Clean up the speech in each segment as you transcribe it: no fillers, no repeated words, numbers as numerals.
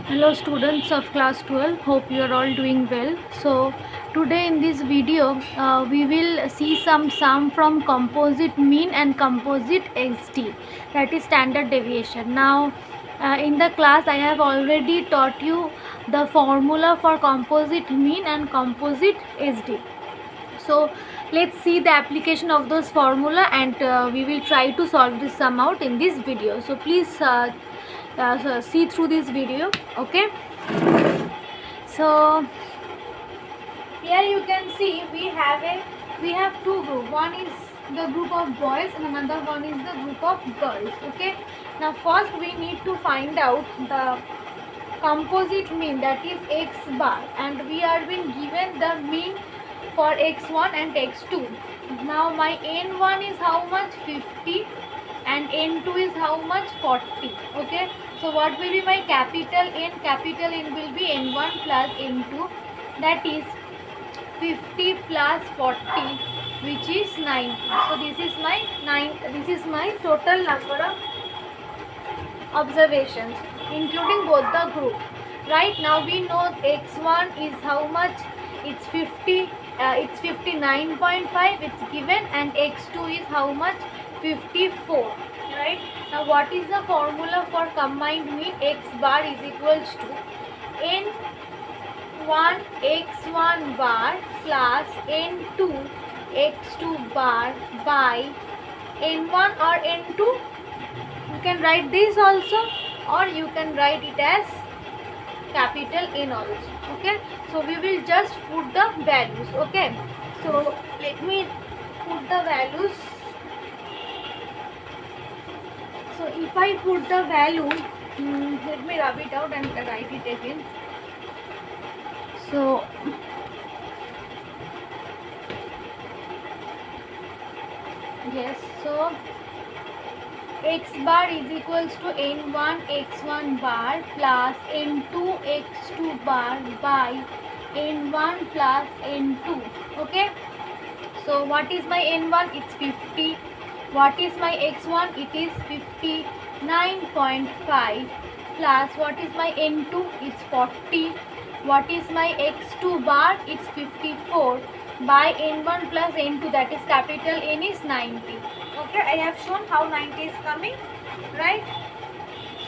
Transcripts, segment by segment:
Hello students of class 12, hope you are all doing well. So today in this video we will see some sum from composite mean and composite ST, that is standard deviation. Now in the class I have already taught you the formula for composite mean and composite SD. So let's see the application of those formula, and we will try to solve this sum out in this video. So please see through this video. Okay, so here you can see we have two group. One is the group of boys and another one is the group of girls. Okay, now first we need to find out the composite mean, that is x bar, and we are being given the mean for x1 and x2. Now my n1 is how much? 50, and n2 is how much? 40. Okay, so what will be my capital N? Capital N will be n1 plus n2, that is 50 plus 40, which is 90. So this is my total number of observations, including both the group. Right now we know x1 is how much? It's 50. It's 59.5. It's given, and x2 is how much? 54. Right now, what is the formula for combined mean? X bar is equals to n1 x1 bar plus n2 x2 bar by n1 or n2. You can write this also, or you can write it as capital N also. Okay, so we will just put the values. Okay, so let me put the values. So if I put the value, let me rub it out and write it again. So yes, so x bar is equals to n1 x1 bar plus n2 x2 bar by n1 plus n2. Okay, so what is my n1? It's 50. What is my x1? It is 59.5 plus what is my n2? It's 40. What is my x2 bar? It's 54 by n1 plus n2, that is capital N, is 90. Okay, I have shown how 90 is coming, right?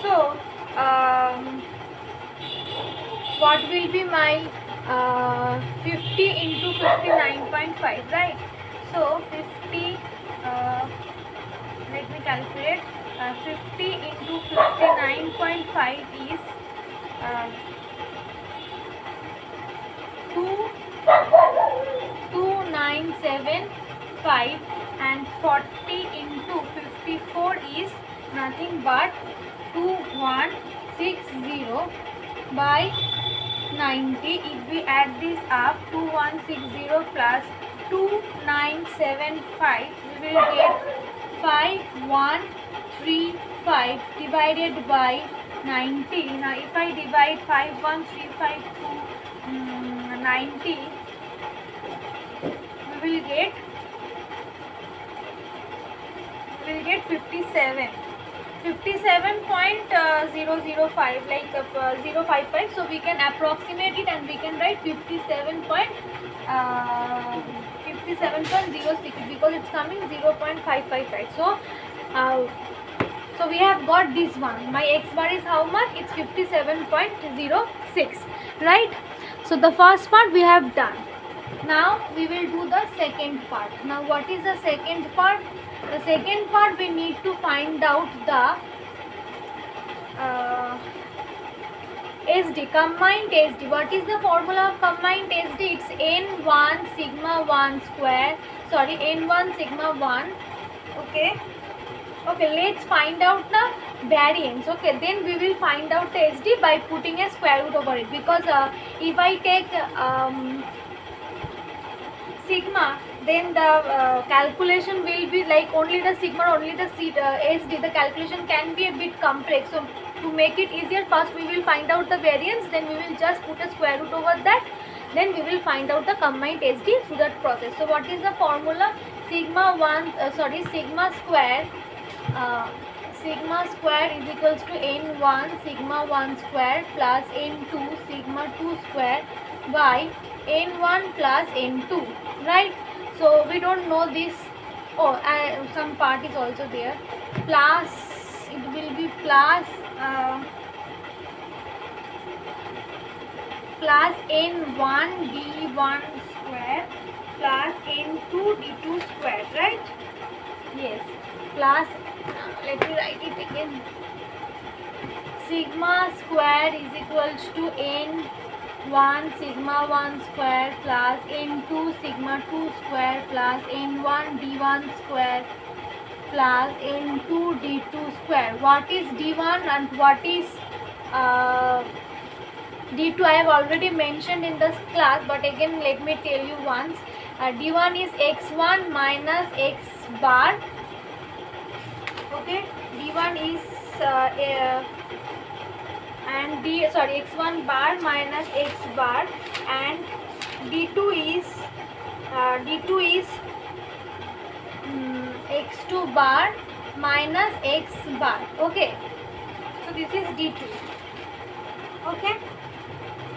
So what will be my 50 into 59.5, right? So 50, let me calculate. 50 into 59.5 is 2975, and 40 into 54 is nothing but 2160 by 90. If we add this up, 2160 plus 2975, we will get 5135 divided by 90. Now if I divide 5135 to 90, we will get 57.005, like 055. So we can approximate it and we can write 57.06, because it's coming 0.555. So we have got this one. My x bar is how much? It's 57.06, right? So the first part we have done. Now we will do the second part. Now what is the second part? The second part, we need to find out the SD, combined SD. What is the formula of combined SD? It's N1 sigma 1 square, sorry, N1 sigma 1. Okay, let's find out the variance. Okay, then we will find out the SD by putting a square root over it, because if I take sigma, then the calculation will be like only the sigma, only the SD. The calculation can be a bit complex. So to make it easier, first we will find out the variance, then we will just put a square root over that, then we will find out the combined SD through that process. So what is the formula? Sigma 1, sigma square sigma square is equals to n1 sigma 1 square plus n2 sigma 2 square by n1 plus n2, right? So we don't know this. Oh, some part is also there, plus it will be plus plus n1 d1 square plus n2 d2 square, right? Yes, plus let me write it again. Sigma square is equals to n1 sigma 1 square plus n2 sigma 2 square plus n1 d1 square plus n2 d2 square. What is d1 and what is d2? I have already mentioned in this class, but again let me tell you once. D1 is x1 minus x bar. Okay, d1 is and x1 bar minus x bar, and d2 is x2 bar minus x bar. Okay, so this is d2. Okay,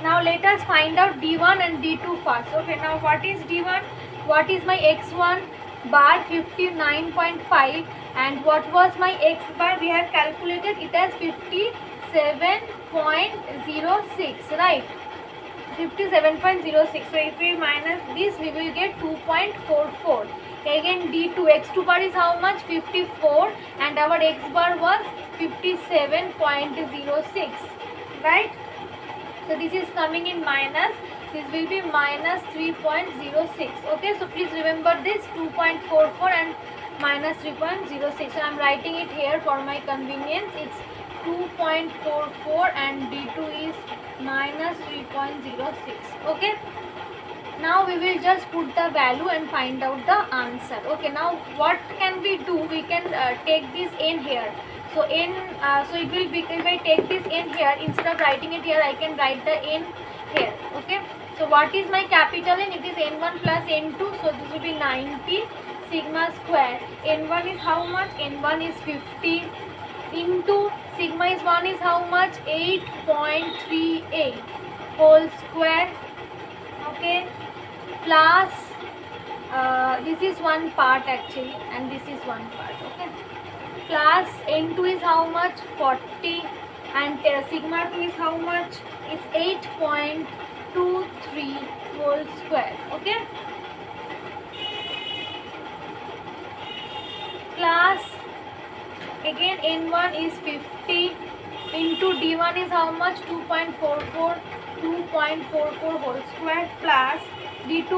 now let us find out d1 and d2 first. Okay, now what is d1? What is my x1 bar? 59.5. And what was my x bar? We have calculated it as 57.06, right? 57.06. So if we minus this, we will get 2.44. Again d2, x2 bar is how much? 54, and our x bar was 57.06, right? So this is coming in minus, this will be minus 3.06. Okay, so please remember this 2.44 and minus 3.06. So I am writing it here for my convenience. It's 2.44 and d2 is minus 3.06. Okay, now we will just put the value and find out the answer. Okay, now what can we do? We can take this n here. So n, so it will be, if I take this n here, instead of writing it here, I can write the n here. Okay, so what is my capital N? It is n1 plus n2. So this will be 90 sigma square. n1 is how much? n1 is 50 into sigma is 1 is how much? 8.38 whole square. Okay, plus this is one part actually, and this is one part. Okay, plus n2 is how much? 40, and sigma 2 is how much? It's 8.23 whole square. Okay, plus again n1 is 50 into d1 is how much? 2.44 whole square, plus d2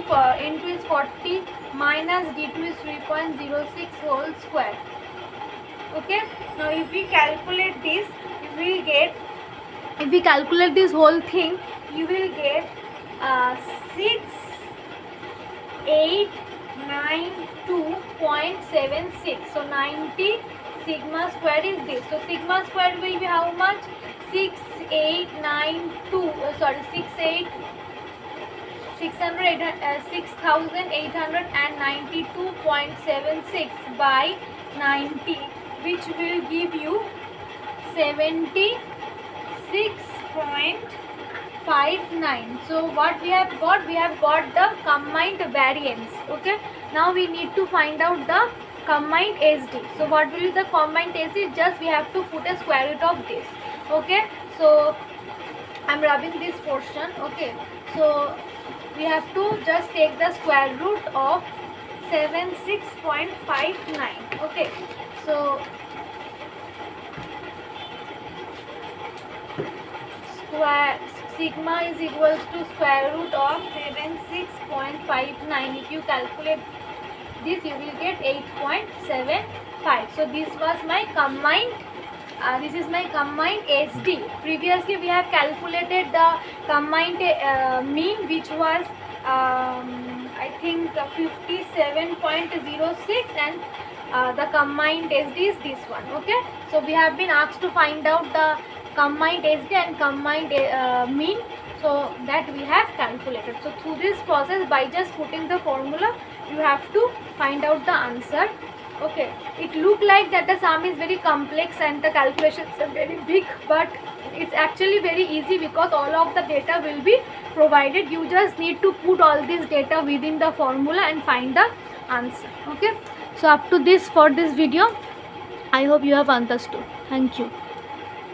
for n2 is 40 minus d2 is 3.06 whole square. Okay, now if we calculate this, you will get, if we calculate this whole thing, you will get 6892.76. So 90 sigma square is this. So sigma square will be how much? 6,892.76 by 90, which will give you 76.59. So what we have got? We have got the combined variance. Okay, now we need to find out the combined SD. So what will be the combined SD? Just we have to put a square root of this. Okay, so I'm rubbing this portion. Okay, so we have to just take the square root of 76.59. Okay, so square sigma is equals to square root of 76.59. If you calculate this, you will get 8.75. So this was my combined, this is my combined SD. Previously we have calculated the combined mean, which was I think 57.06, and the combined SD is this one. Okay, so we have been asked to find out the combined SD and combined mean, so that we have calculated. So through this process, by just putting the formula, you have to find out the answer. Okay, it look like that the sum is very complex and the calculations are very big, but it's actually very easy because all of the data will be provided. You just need to put all this data within the formula and find the answer. Okay, so up to this for this video. I hope you have understood. Thank you.